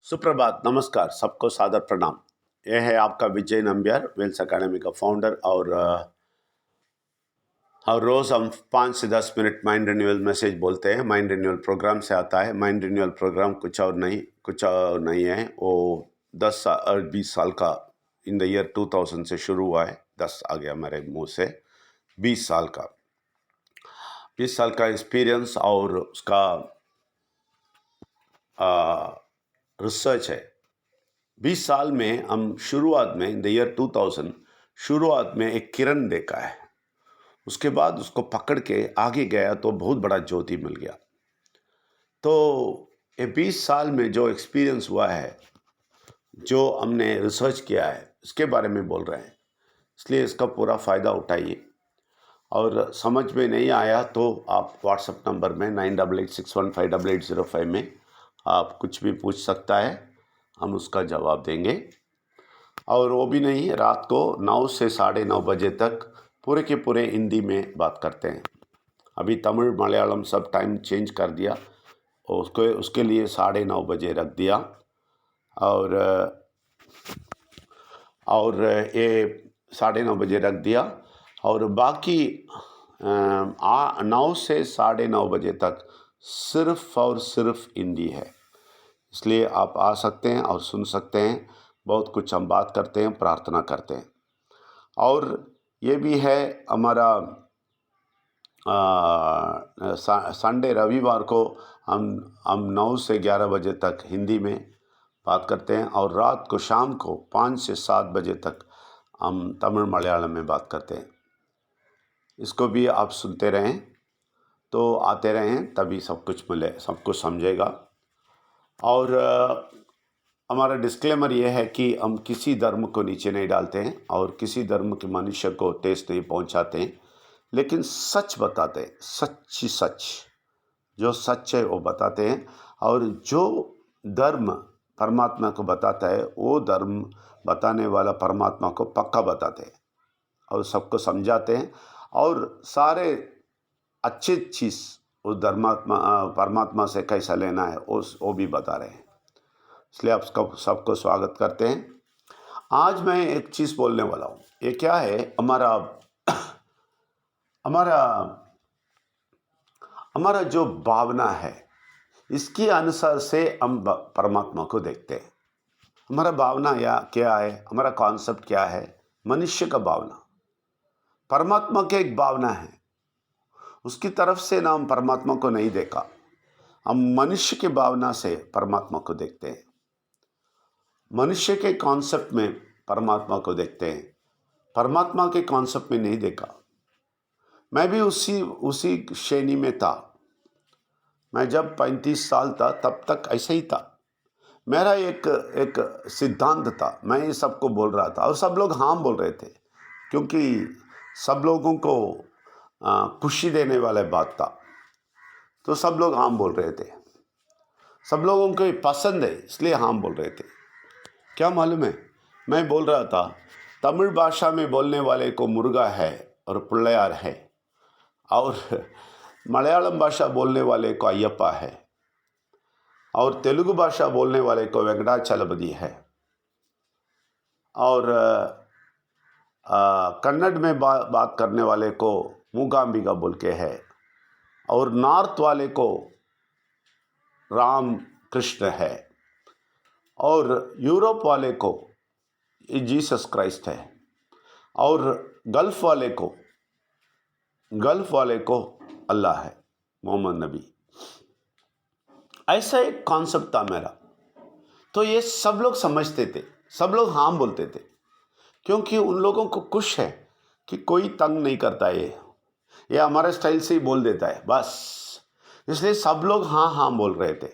सुप्रभात, नमस्कार, सबको सादर प्रणाम। यह है आपका विजय नंबियार, वेल्स अकेडमी का फाउंडर। और हर रोज़ हम 5 से 10 मिनट माइंड रिन्यूअल मैसेज बोलते हैं। माइंड रिन्यूअल प्रोग्राम से आता है। माइंड रिन्यूअल प्रोग्राम कुछ और नहीं है। वो 10 और 20 साल का इन द ईयर 2000 से शुरू हुआ है। 10 आ गया मेरे मुंह से। 20 साल का 20 साल का एक्सपीरियंस और उसका रिसर्च है। 20 साल में हम शुरुआत में इन द ईयर 2000 शुरुआत में एक किरण देखा है। उसके बाद उसको पकड़ के आगे गया तो बहुत बड़ा ज्योति मिल गया। तो ये 20 साल में जो एक्सपीरियंस हुआ है, जो हमने रिसर्च किया है, इसके बारे में बोल रहे हैं। इसलिए इसका पूरा फ़ायदा उठाइए। और समझ में नहीं आया तो आप व्हाट्सएप नंबर में 9886158805 में आप कुछ भी पूछ सकता है, हम उसका जवाब देंगे। और वो भी नहीं, रात को 9 से 9:30 बजे तक पूरे के पूरे हिंदी में बात करते हैं। अभी तमिल मलयालम सब टाइम चेंज कर दिया, और उसके लिए 9:30 बजे रख दिया। और ये 9:30 बजे रख दिया। और बाकी 9 से 9:30 बजे तक सिर्फ और सिर्फ हिंदी है। इसलिए आप आ सकते हैं और सुन सकते हैं। बहुत कुछ हम बात करते हैं, प्रार्थना करते हैं। और ये भी है हमारा संडे रविवार को हम 9 से 11 बजे तक हिंदी में बात करते हैं। और रात को शाम को 5 से 7 बजे तक हम तमिल मलयालम में बात करते हैं। इसको भी आप सुनते रहें, तो आते रहें, तभी सब कुछ मिले, सब कुछ समझेगा। और हमारा डिस्क्लेमर ये है कि हम किसी धर्म को नीचे नहीं डालते हैं और किसी धर्म के मनुष्य को ठेस नहीं पहुंचाते हैं, लेकिन सच बताते हैं। सच्ची सच, जो सच है वो बताते हैं। और जो धर्म परमात्मा को बताता है, वो धर्म बताने वाला परमात्मा को पक्का बताते हैं और सबको समझाते हैं। और सारे अच्छी चीज़ उस परमात्मा से कैसा लेना है वो भी बता रहे हैं। इसलिए आप सबको स्वागत करते हैं। आज मैं एक चीज़ बोलने वाला हूँ। ये क्या है? हमारा जो भावना है, इसके अनुसार से हम परमात्मा को देखते हैं। हमारा भावना या क्या है, हमारा कॉन्सेप्ट क्या है? मनुष्य का भावना, परमात्मा की एक भावना है। उसकी तरफ से ना हम परमात्मा को नहीं देखा, हम मनुष्य की भावना से परमात्मा को देखते हैं। मनुष्य के कॉन्सेप्ट में परमात्मा को देखते हैं, परमात्मा के कॉन्सेप्ट में नहीं देखा। मैं भी उसी श्रेणी में था। मैं जब 35 साल था तब तक ऐसा ही था। मेरा एक सिद्धांत था, मैं ये सबको बोल रहा था और सब लोग हाँ बोल रहे थे, क्योंकि सब लोगों को खुशी देने वाला बात था, तो सब लोग हाँ बोल रहे थे। सब लोगों को पसंद है, इसलिए हाँ बोल रहे थे। क्या मालूम है, मैं बोल रहा था तमिल भाषा में बोलने वाले को मुर्गा है और पिल्लायार है, और मलयालम भाषा बोलने वाले को अय्यप्पा है, और तेलुगु भाषा बोलने वाले को वेंकटाचलपति है, और कन्नड़ में बात करने वाले को मूकांबिका बोल के है, और नॉर्थ वाले को राम कृष्ण है, और यूरोप वाले को जीसस क्राइस्ट है, और गल्फ वाले को अल्लाह है, मोहम्मद नबी। ऐसा एक कॉन्सेप्ट था मेरा। तो ये सब लोग समझते थे, सब लोग हाँ बोलते थे, क्योंकि उन लोगों को खुश है कि कोई तंग नहीं करता, ये हमारे स्टाइल से ही बोल देता है बस। इसलिए सब लोग हाँ हाँ बोल रहे थे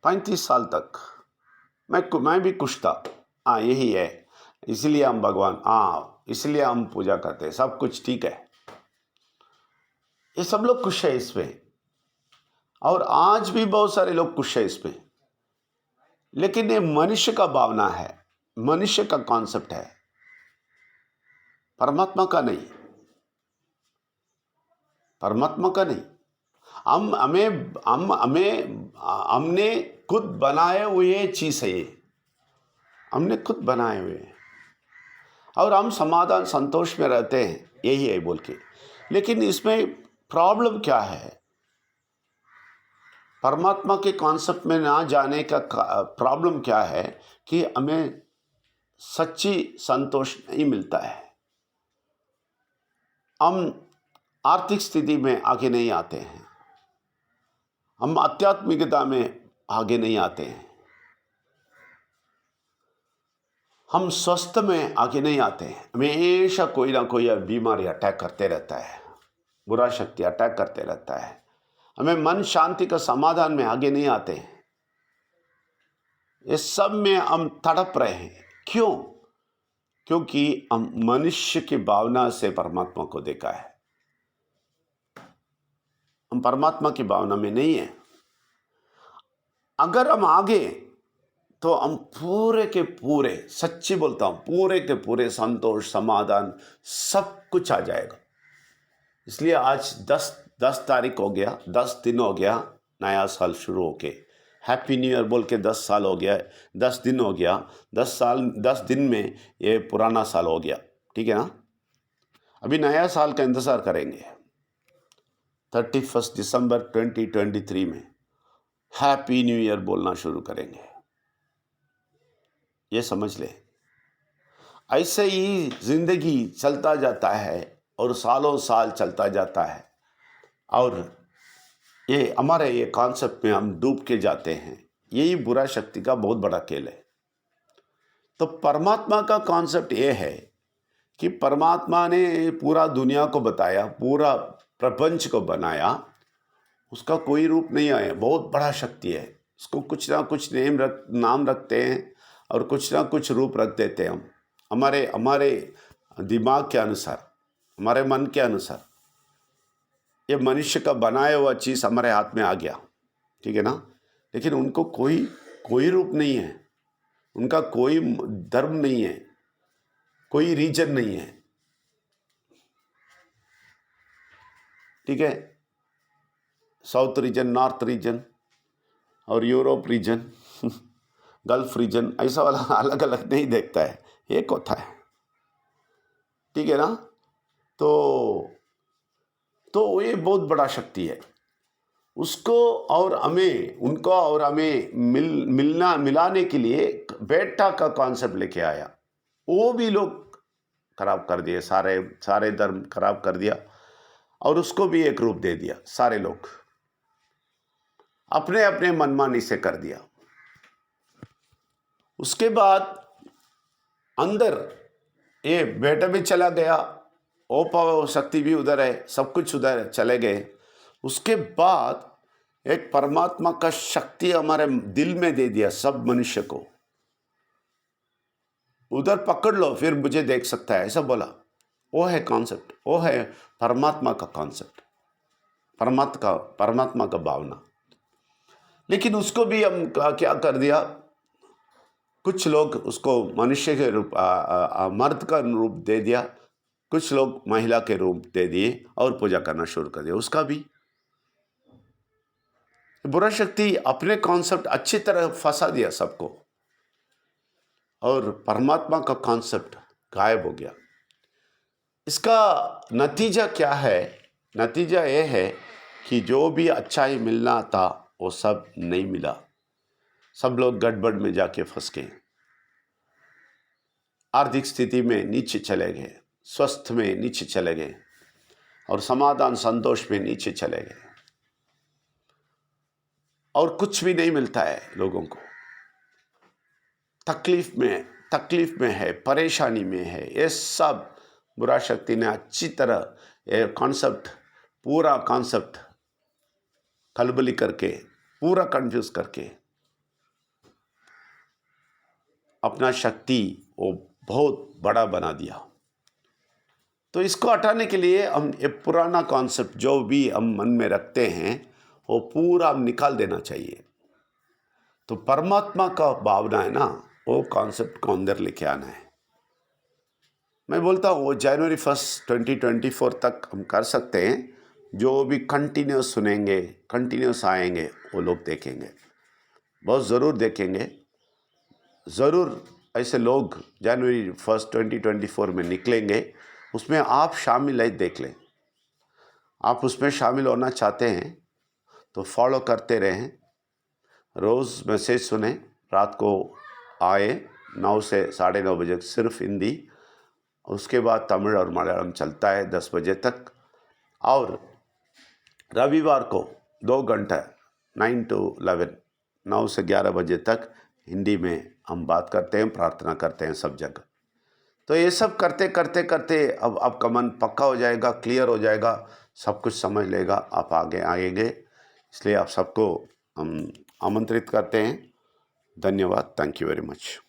35 साल तक। मैं भी खुश था। हाँ, यही है, इसलिए हम भगवान, हाँ इसलिए हम पूजा करते हैं, सब कुछ ठीक है। ये सब लोग खुश है इसमें, और आज भी बहुत सारे लोग खुश है इसमें। लेकिन ये मनुष्य का भावना है, मनुष्य का कॉन्सेप्ट है, परमात्मा का नहीं, परमात्मा का नहीं। हमने खुद बनाए हुए चीज़ है ये, हमने खुद बनाए हुए हैं और हम समाधान संतोष में रहते हैं, यही है बोल के। लेकिन इसमें प्रॉब्लम क्या है? परमात्मा के कॉन्सेप्ट में ना जाने का प्रॉब्लम क्या है कि हमें सच्ची संतोष नहीं मिलता है। हम आर्थिक स्थिति में आगे नहीं आते हैं, हम आध्यात्मिकता में आगे नहीं आते हैं, हम स्वस्थ में आगे नहीं आते हैं। हमेशा कोई ना कोई बीमारी अटैक करते रहता है, बुरा शक्ति अटैक करते रहता है। हमें मन शांति का समाधान में आगे नहीं आते हैं। इस सब में हम तड़प रहे हैं। क्यों? क्योंकि हम मनुष्य की भावना से परमात्मा को देखा है, हम परमात्मा की भावना में नहीं है। अगर हम आगे तो हम पूरे के पूरे, सच्ची बोलता हूं, पूरे के पूरे संतोष समाधान सब कुछ आ जाएगा। इसलिए आज 10 तारीख हो गया, 10 दिन हो गया नया साल शुरू होके। हैप्पी न्यू ईयर बोल के 10 साल हो गया, 10 दिन हो गया, 10 दिन में ये पुराना साल हो गया। ठीक है ना? अभी नया साल का इंतज़ार करेंगे। 31 दिसंबर 2023 में हैप्पी न्यू ईयर बोलना शुरू करेंगे। ये समझ ले। ऐसे ही जिंदगी चलता जाता है और सालों साल चलता जाता है और ये हमारे ये कॉन्सेप्ट में हम डूब के जाते हैं। यही बुरा शक्ति का बहुत बड़ा खेल है। तो परमात्मा का कॉन्सेप्ट ये है कि परमात्मा ने पूरा दुनिया को बताया, पूरा प्रपंच को बनाया, उसका कोई रूप नहीं आया, बहुत बड़ा शक्ति है। उसको कुछ ना कुछ नाम रखते हैं और कुछ ना कुछ रूप रख देते हैं हम, हमारे दिमाग के अनुसार, हमारे मन के अनुसार। ये मनुष्य का बनाया हुआ चीज़ हमारे हाथ में आ गया, ठीक है ना? लेकिन उनको कोई रूप नहीं है, उनका कोई धर्म नहीं है, कोई रीजन नहीं है, ठीक है? साउथ रीजन, नॉर्थ रीजन और यूरोप रीजन गल्फ रीजन, ऐसा वाला अलग अलग नहीं देखता है, एक होता है, ठीक है ना? तो ये बहुत बड़ा शक्ति है। उसको और हमें, उनको और हमें मिलाने के लिए बेटा का कॉन्सेप्ट लेके आया। वो भी लोग खराब कर दिए, सारे धर्म खराब कर दिया और उसको भी एक रूप दे दिया। सारे लोग अपने अपने मनमानी से कर दिया। उसके बाद अंदर ये बेटा भी चला गया, ओ पावर शक्ति भी उधर है, सब कुछ उधर चले गए। उसके बाद एक परमात्मा का शक्ति हमारे दिल में दे दिया सब मनुष्य को। उधर पकड़ लो फिर मुझे देख सकता है, ऐसा बोला। वो है कॉन्सेप्ट, वो है परमात्मा का कॉन्सेप्ट, परमात्मा का भावना। लेकिन उसको भी हम क्या कर दिया, कुछ लोग उसको मनुष्य के रूप, मर्द का रूप दे दिया, कुछ लोग महिला के रूप दे दिए और पूजा करना शुरू कर दिया। उसका भी बुरा शक्ति अपने कॉन्सेप्ट अच्छी तरह फंसा दिया सबको और परमात्मा का कॉन्सेप्ट गायब हो गया। इसका नतीजा क्या है? नतीजा ये है कि जो भी अच्छाई मिलना था वो सब नहीं मिला, सब लोग गड़बड़ में जाके फंस गए, आर्थिक स्थिति में नीचे चले गए, स्वस्थ में नीचे चले गए और समाधान संतोष में नीचे चले गए और कुछ भी नहीं मिलता है लोगों को। तकलीफ में है, परेशानी में है। ये सब बुरा शक्ति ने अच्छी तरह ये पूरा कॉन्सेप्ट खलबली करके, पूरा कंफ्यूज करके अपना शक्ति वो बहुत बड़ा बना दिया। तो इसको हटाने के लिए हम ये पुराना कॉन्सेप्ट जो भी हम मन में रखते हैं वो पूरा हम निकाल देना चाहिए। तो परमात्मा का भावना है ना, वो कॉन्सेप्ट को अंदर लेके आना है। मैं बोलता हूँ वो जनवरी 1 2024 तक हम कर सकते हैं। जो भी कंटिन्यूस सुनेंगे, कंटिन्यूस आएंगे, वो लोग देखेंगे बहुत ज़रूर देखेंगे। ज़रूर ऐसे लोग जनवरी 1 2024 में निकलेंगे, उसमें आप शामिल है, देख लें। आप उसमें शामिल होना चाहते हैं तो फॉलो करते रहें, रोज़ मैसेज सुने, रात को आए 9 से 9:30 बजे सिर्फ हिंदी, उसके बाद तमिल और मलयालम चलता है 10 बजे तक। और रविवार को 2 घंटा 9 to 11, 9 से 11 बजे तक हिंदी में हम बात करते हैं, प्रार्थना करते हैं सब जगह। तो ये सब करते करते करते अब आपका मन पक्का हो जाएगा, क्लियर हो जाएगा, सब कुछ समझ लेगा, आप आगे आएंगे। इसलिए आप सबको हम आमंत्रित करते हैं। धन्यवाद। Thank you very much.